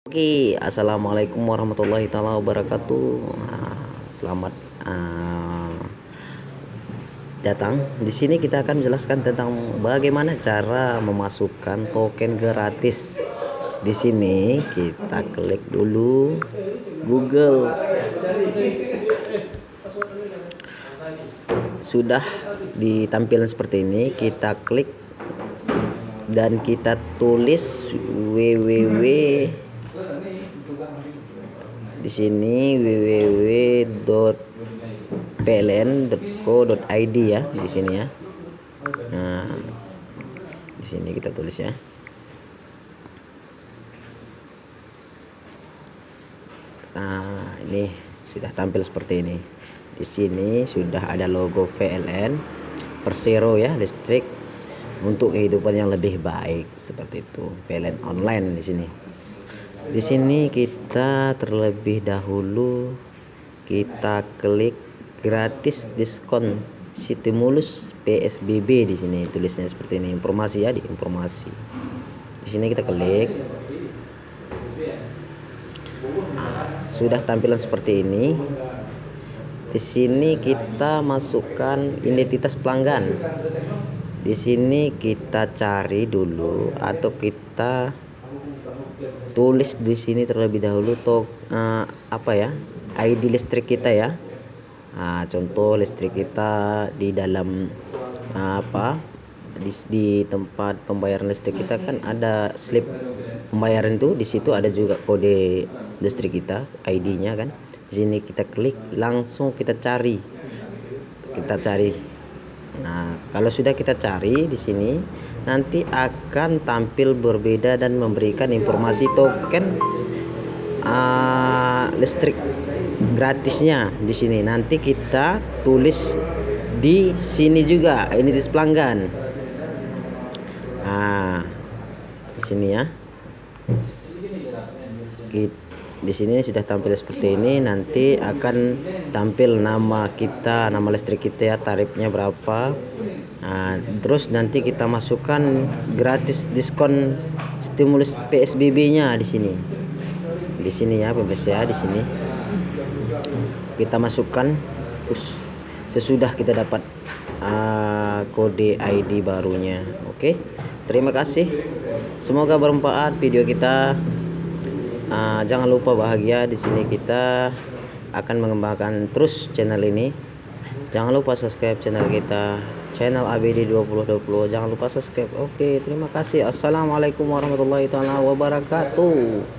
Oke, assalamualaikum warahmatullahi taala wabarakatuh. Selamat datang. Di sini kita akan menjelaskan tentang bagaimana cara memasukkan token gratis. Di sini kita klik dulu Google. Sudah ditampilkan seperti ini, kita klik dan kita tulis www. Di sini www.pln.co.id ya, di sini ya. Nah, di sini kita tulis ya. Nah, ini sudah tampil seperti ini. Di sini sudah ada logo PLN Persero ya, listrik untuk kehidupan yang lebih baik, seperti itu. PLN online di sini. Di sini kita terlebih dahulu kita klik gratis diskon stimulus PSBB. Di sini tulisnya seperti ini, informasi ya, di informasi. Di sini kita klik. Sudah tampilan seperti ini. Di sini kita masukkan identitas pelanggan. Di sini kita cari dulu atau kita tulis di sini terlebih dahulu ID listrik kita ya. Contoh listrik kita di dalam di tempat pembayaran listrik kita kan ada slip pembayaran, itu di situ ada juga kode listrik kita, ID-nya kan. Di sini kita klik, langsung kita cari. Nah, kalau sudah kita cari di sini, nanti akan tampil berbeda dan memberikan informasi token listrik gratisnya di sini. Nanti kita tulis di sini juga identitas pelanggan. Di sini ya. Di sini sudah tampil seperti ini. Nanti akan tampil nama kita, nama listrik kita ya, tarifnya berapa. Terus nanti kita masukkan gratis diskon stimulus PSBB-nya di sini. Di sini ya, pemirsa ya, di sini kita masukkan sesudah kita dapat kode ID barunya. Oke, terima kasih. Semoga bermanfaat video kita. Jangan lupa bahagia. Di sini kita akan mengembangkan terus channel ini. Jangan lupa subscribe channel kita, channel ABD 2020. Jangan lupa subscribe. Oke, terima kasih. Assalamualaikum warahmatullahi wabarakatuh.